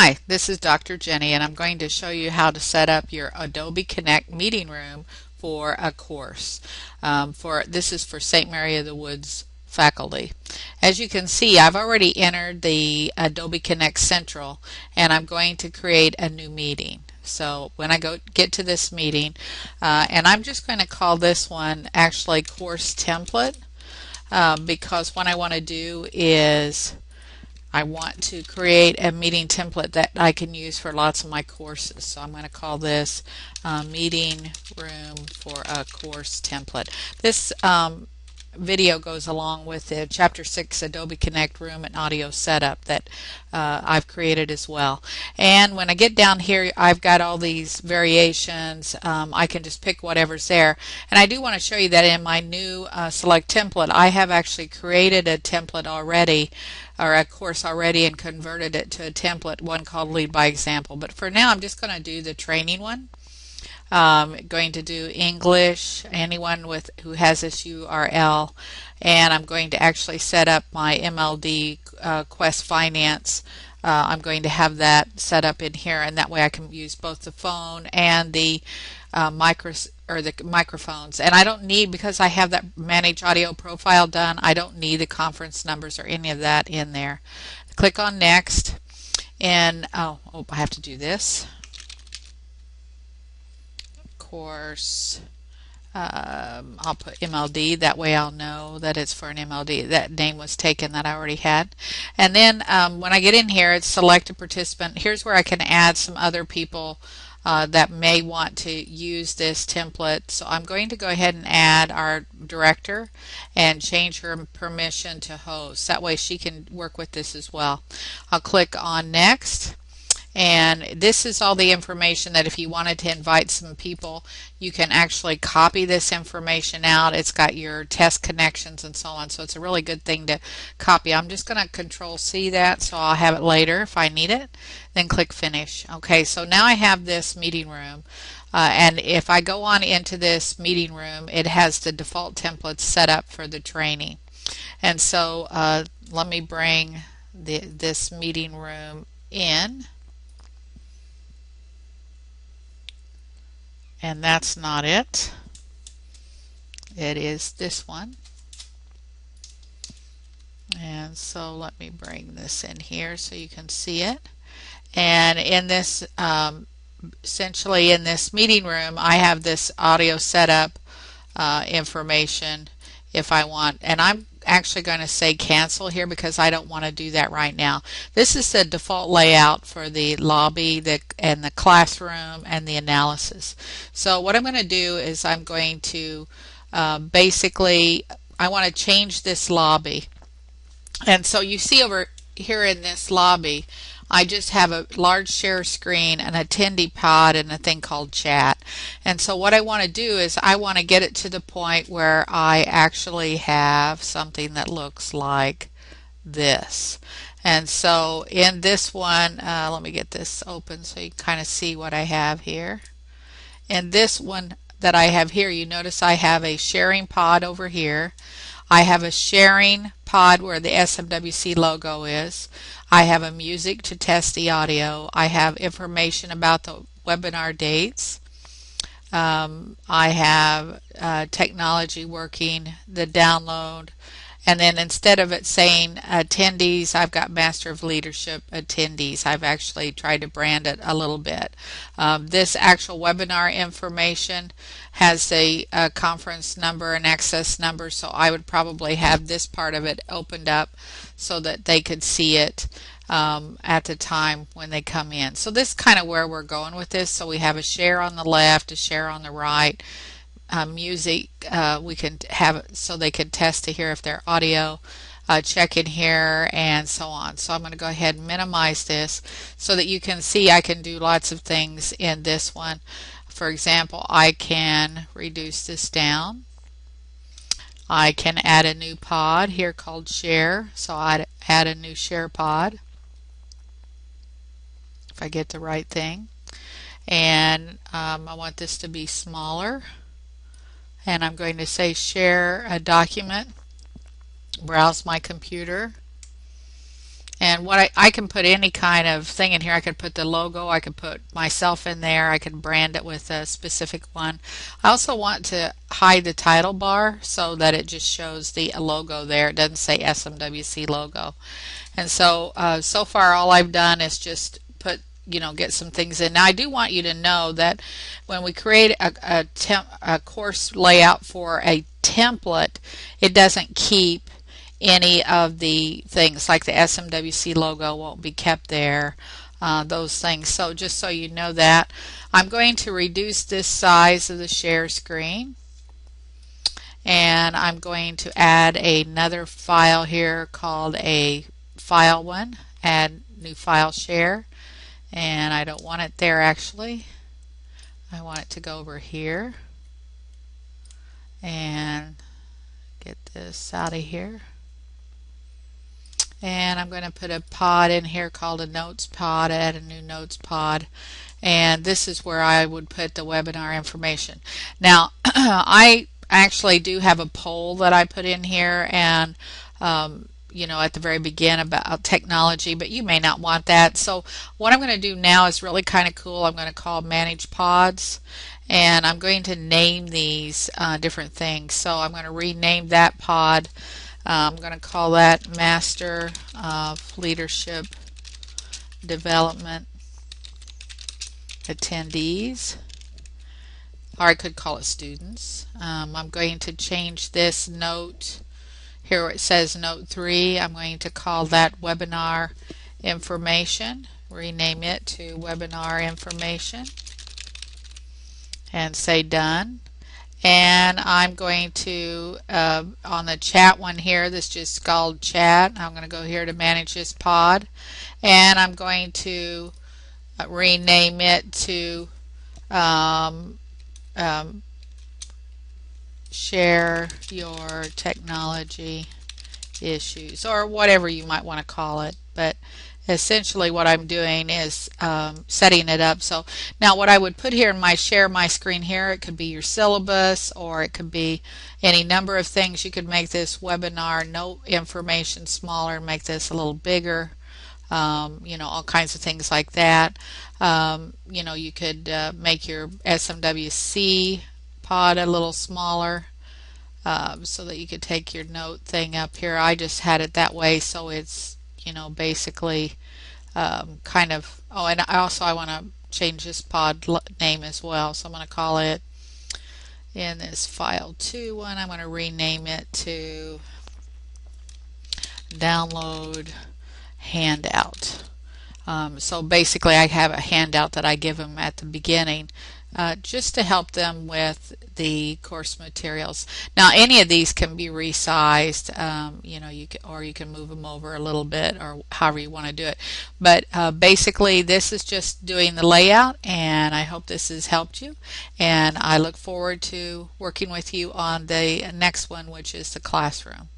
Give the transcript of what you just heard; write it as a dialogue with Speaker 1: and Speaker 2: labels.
Speaker 1: Hi, this is Dr. Jenny, and I'm going to show you how to set up your Adobe Connect meeting room for a course. This is for St. Mary of the Woods faculty. As you can see, I've already entered the Adobe Connect Central, and I'm going to create a new meeting. So when I get to this meeting, and I'm just going to call this one actually course template, because what I want to do is I want to create a meeting template that I can use for lots of my courses. So I'm going to call this meeting room for a course template. This video goes along with the Chapter 6 Adobe Connect room and audio setup that I've created as well. And when I get down here, I've got all these variations. I can just pick whatever's there. And I do want to show you that in my new select template, I have actually created a template already, or a course already, and converted it to a template, one called Lead by Example. But for now, I'm just going to do the training one. Going to do English, anyone who has this URL, and I'm going to actually set up my MLD Quest Finance. I'm going to have that set up in here, and that way I can use both the phone and the microphones. And I don't need, because I have that Manage Audio profile done, I don't need the conference numbers or any of that in there. Click on Next, and I have to do this. Course, I'll put MLD, that way I'll know that it's for an MLD. That name was taken that I already had. And then when I get in here, it's select a participant. Here's where I can add some other people that may want to use this template. So I'm going to go ahead and add our director and change her permission to host. That way she can work with this as well. I'll click on Next. And this is all the information that if you wanted to invite some people, you can actually copy this information out. It's got your test connections and so on, so it's a really good thing to copy. I'm just going to Control C that, so I'll have it later if I need it. Then click Finish. Okay, so now I have this meeting room. And if I go on into this meeting room, it has the default templates set up for the training. And so let me bring this meeting room in. And that's not it. It is this one. And so let me bring this in here so you can see it. And in this, essentially in this meeting room, I have this audio setup information if I want. And I'm actually going to say cancel here because I don't want to do that right now. This is the default layout for the lobby and the classroom and the analysis. So what I'm going to do is I'm going to basically, I want to change this lobby. And so you see over here in this lobby, I just have a large share screen, an attendee pod, and a thing called chat. And so what I want to do is I want to get it to the point where I actually have something that looks like this. And so in this one, let me get this open so you can kind of see what I have here. In this one that I have here, you notice I have a sharing pod over here. I have a sharing pod where the SMWC logo is. I have a music to test the audio. I have information about the webinar dates. I have technology working, the download, and then instead of it saying attendees, I've got Master of Leadership attendees. I've actually tried to brand it a little bit. This actual webinar information has a conference number and access number, so I would probably have this part of it opened up so that they could see it at the time when they come in. So this is kind of where we're going with this. So we have a share on the left, a share on the right. Music, we can have it so they can test to hear if their audio, check in here, and so on. So I'm going to go ahead and minimize this so that you can see I can do lots of things in this one. For example, I can reduce this down. I can add a new pod here called share, so I'd add a new share pod if I get the right thing. And I want this to be smaller. And I'm going to say share a document, browse my computer, And what I can put any kind of thing in here. I could put the logo, I could put myself in there, I could brand it with a specific one. I also want to hide the title bar so that it just shows the logo there. It doesn't say SMWC logo. And so so far all I've done is just put, get some things in. Now I do want you to know that when we create a course layout for a template, it doesn't keep any of the things, like the SMWC logo won't be kept there, those things. So just so you know that, I'm going to reduce this size of the share screen, and I'm going to add another file here called a file one, add new file share, and I don't want it there actually. I want it to go over here and get this out of here. And I'm going to put a pod in here called a notes pod, add a new notes pod, and this is where I would put the webinar information. Now I actually do have a poll that I put in here, and at the very beginning about technology, but you may not want that. So what I'm going to do now is really kind of cool. I'm going to call manage pods, and I'm going to name these different things. So I'm going to rename that pod. I'm going to call that Master of Leadership Development Attendees, or I could call it students. I'm going to change this note here where it says note 3. I'm going to call that webinar information, rename it to webinar information, and say done. And I'm going to, on the chat one here, this just called chat, I'm going to go here to manage this pod, and I'm going to rename it to share your technology issues, or whatever you might want to call it. But essentially what I'm doing is setting it up. So now what I would put here in my share my screen here, it could be your syllabus, or it could be any number of things. You could make this webinar note information smaller, make this a little bigger, all kinds of things like that. You could make your SMWC pod a little smaller, so that you could take your note thing up here. I just had it that way so it's basically kind of, and I want to change this pod name as well, so I'm going to call it, in this file 2 one, I'm going to rename it to download handout. So basically I have a handout that I give them at the beginning, just to help them with the course materials. Now any of these can be resized, you can move them over a little bit, or however you want to do it. But basically this is just doing the layout, and I hope this has helped you, and I look forward to working with you on the next one, which is the classroom.